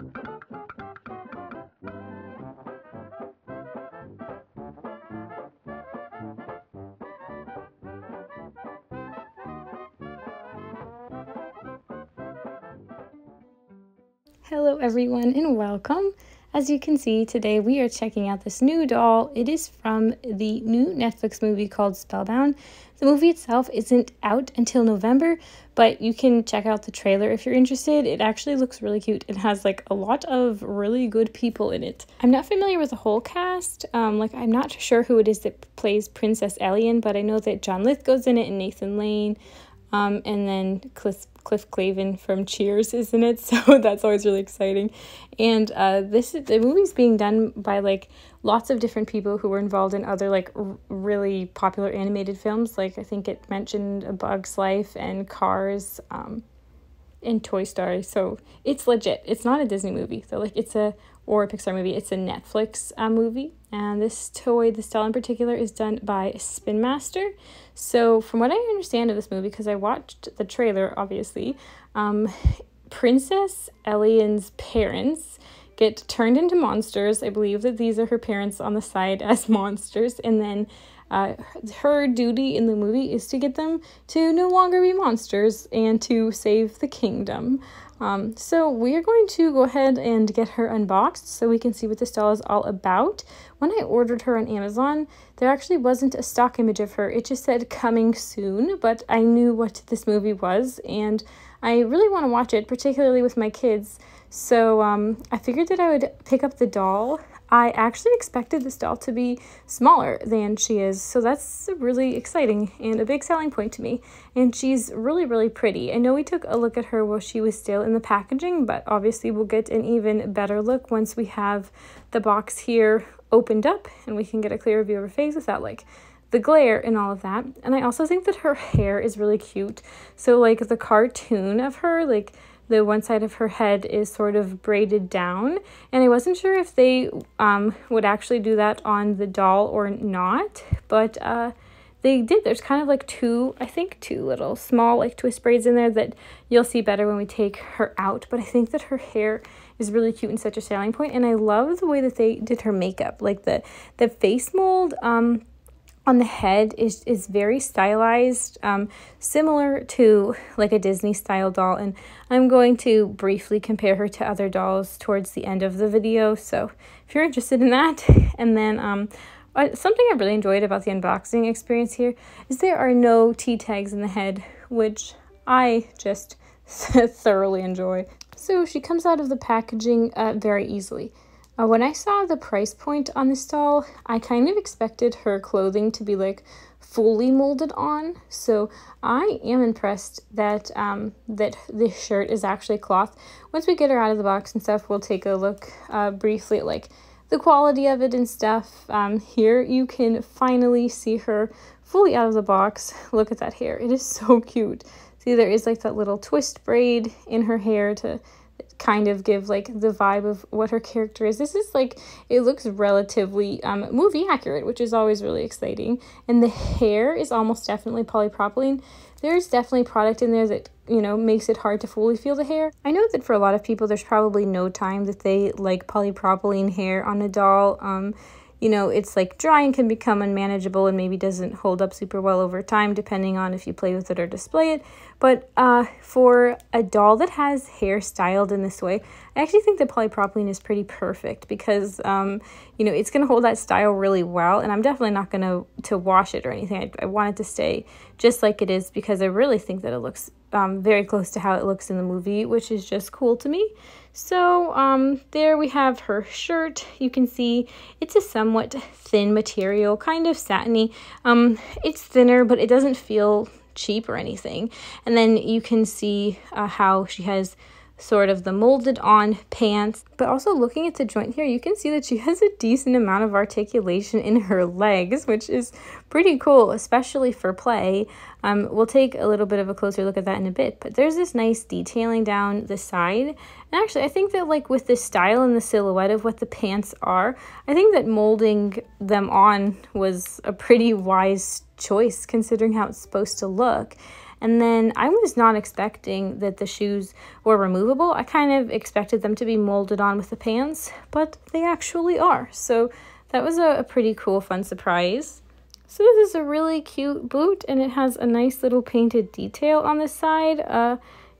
Hello everyone and welcome. As you can see, today we are checking out this new doll. It is from the new Netflix movie called Spellbound. The movie itself isn't out until November, but you can check out the trailer if you're interested. It actually looks really cute. It has like a lot of really good people in it. I'm not familiar with the whole cast. I'm not sure who it is that plays Princess Ellian, but I know that John Lithgow's in it and Nathan Lane. And then Cliff Clavin from Cheers is in it, so that's always really exciting. And the movie's being done by like lots of different people who were involved in other like really popular animated films. Like I think it mentioned A Bug's Life and Cars, and Toy Story. So it's legit. It's not a Disney movie, so like or a Pixar movie. It's a Netflix movie. And this doll in particular is done by Spin Master. So from what I understand of this movie, because I watched the trailer, obviously, Princess Ellian's parents get turned into monsters. I believe that these are her parents on the side as monsters. And then her duty in the movie is to get them to no longer be monsters and to save the kingdom. So we are going to go ahead and get her unboxed so we can see what this doll is all about. When I ordered her on Amazon, there actually wasn't a stock image of her. It just said coming soon, but I knew what this movie was and I really want to watch it, particularly with my kids. So I figured that I would pick up the doll. I actually expected this doll to be smaller than she is, so that's really exciting and a big selling point to me. And she's really, really pretty. I know we took a look at her while she was still in the packaging, but obviously we'll get an even better look once we have the box here opened up and we can get a clearer view of her face without like the glare and all of that. And I also think that her hair is really cute. So like the cartoon of her, like the one side of her head is sort of braided down, and I wasn't sure if they would actually do that on the doll or not, but they did. There's kind of like two little small like twist braids in there that you'll see better when we take her out, but I think that her hair is really cute and such a selling point, and I love the way that they did her makeup. Like the face mold on the head is very stylized, similar to like a Disney style doll, and I'm going to briefly compare her to other dolls towards the end of the video, so if you're interested in that. And then something I really enjoyed about the unboxing experience here is there are no T-tags in the head, which I just thoroughly enjoy. So she comes out of the packaging very easily. When I saw the price point on this doll, I kind of expected her clothing to be like fully molded on. So I am impressed that that this shirt is actually cloth. Once we get her out of the box and stuff, we'll take a look briefly at like the quality of it and stuff. Here you can finally see her fully out of the box. Look at that hair. It is so cute. See, there is like that little twist braid in her hair to kind of give like the vibe of what her character is. This is like, it looks relatively movie accurate, which is always really exciting. And the hair is almost definitely polypropylene. There's definitely product in there that, you know, makes it hard to fully feel the hair. I know that for a lot of people, there's probably no time that they like polypropylene hair on a doll. You know, it's like dry and can become unmanageable and maybe doesn't hold up super well over time, depending on if you play with it or display it. But for a doll that has hair styled in this way, I actually think that polypropylene is pretty perfect because, you know, it's going to hold that style really well. And I'm definitely not going to wash it or anything. I want it to stay just like it is because I really think that it looks very close to how it looks in the movie, which is just cool to me. So there we have her shirt. You can see it's a somewhat thin material, kind of satiny. It's thinner, but it doesn't feel cheap or anything. And then you can see how she has sort of the molded on pants, but also looking at the joint here, you can see that she has a decent amount of articulation in her legs, which is pretty cool, especially for play. We'll take a little bit of a closer look at that in a bit, but there's this nice detailing down the side. And actually, I think that like with the style and the silhouette of what the pants are, I think that molding them on was a pretty wise choice considering how it's supposed to look. And then I was not expecting that the shoes were removable. I kind of expected them to be molded on with the pants, but they actually are. So that was a pretty cool, fun surprise. So this is a really cute boot, and it has a nice little painted detail on the side.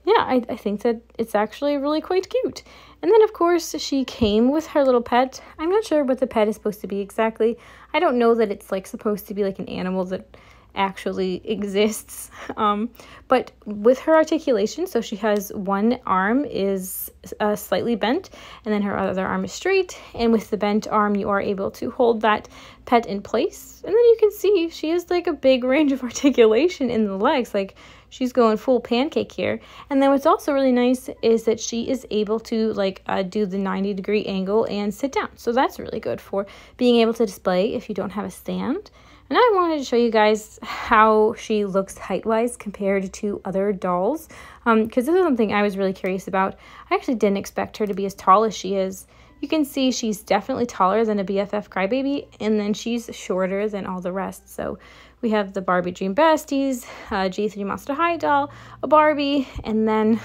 Yeah, I think that it's actually really quite cute. And then, of course, she came with her little pet. I'm not sure what the pet is supposed to be exactly. I don't know that it's like supposed to be like an animal that actually exists. But with her articulation, so she has one arm is slightly bent, and then her other arm is straight. And with the bent arm, you are able to hold that pet in place. And then you can see she has like a big range of articulation in the legs. Like, she's going full pancake here. And then what's also really nice is that she is able to like do the 90-degree angle and sit down. So that's really good for being able to display if you don't have a stand. And I wanted to show you guys how she looks height-wise compared to other dolls, because this is something I was really curious about. I actually didn't expect her to be as tall as she is. You can see she's definitely taller than a BFF Crybaby, and then she's shorter than all the rest. So we have the Barbie Dream Besties, G3 Monster High doll, a Barbie, and then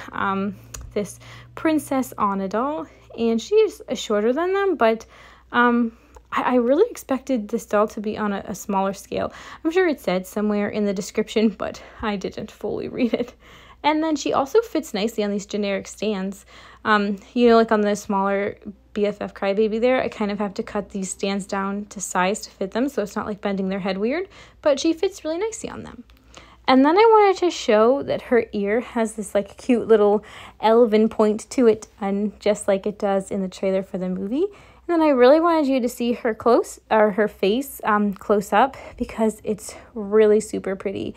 this Princess Anna doll. And she's shorter than them, but I really expected this doll to be on a smaller scale. I'm sure it said somewhere in the description, but I didn't fully read it. And then she also fits nicely on these generic stands. You know, like on the smaller BFF Crybaby there, I kind of have to cut these stands down to size to fit them, so it's not like bending their head weird, but she fits really nicely on them. And then I wanted to show that her ear has this like cute little elven point to it, and just like it does in the trailer for the movie. And then I really wanted you to see her her face close up, because it's really super pretty,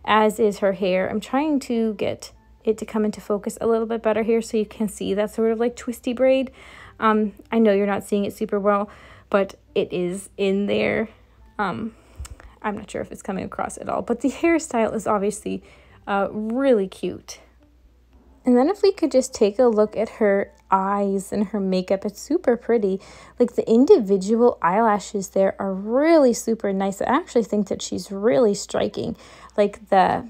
as is her hair. I'm trying to get it to come into focus a little bit better here so you can see that sort of like twisty braid. I know you're not seeing it super well, but it is in there. I'm not sure if it's coming across at all, but the hairstyle is obviously really cute. And then if we could just take a look at her eyes and her makeup, it's super pretty. Like, the individual eyelashes there are really super nice. I actually think that she's really striking. Like, the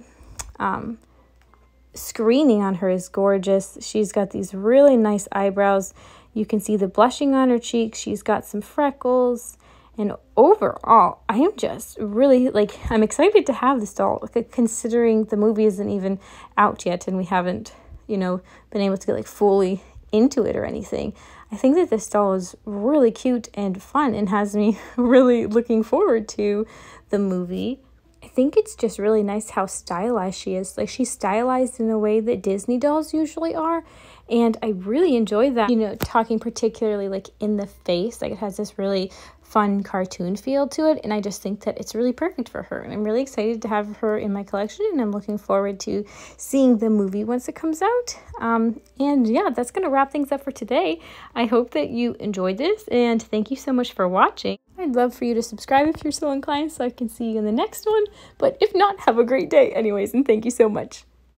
screening on her is gorgeous. She's got these really nice eyebrows. You can see the blushing on her cheeks. She's got some freckles. And overall, I am just really, like, I'm excited to have this doll, considering the movie isn't even out yet and we haven't, you know, been able to get like fully into it or anything. I think that this doll is really cute and fun and has me really looking forward to the movie. I think it's just really nice how stylized she is. Like, she's stylized in a way that Disney dolls usually are, and I really enjoy that. You know, talking particularly like in the face, like it has this really fun cartoon feel to it, and I just think that it's really perfect for her, and I'm really excited to have her in my collection, and I'm looking forward to seeing the movie once it comes out. And yeah, that's gonna wrap things up for today. I hope that you enjoyed this, and thank you so much for watching. I'd love for you to subscribe if you're so inclined so I can see you in the next one, but if not, have a great day anyways, and thank you so much.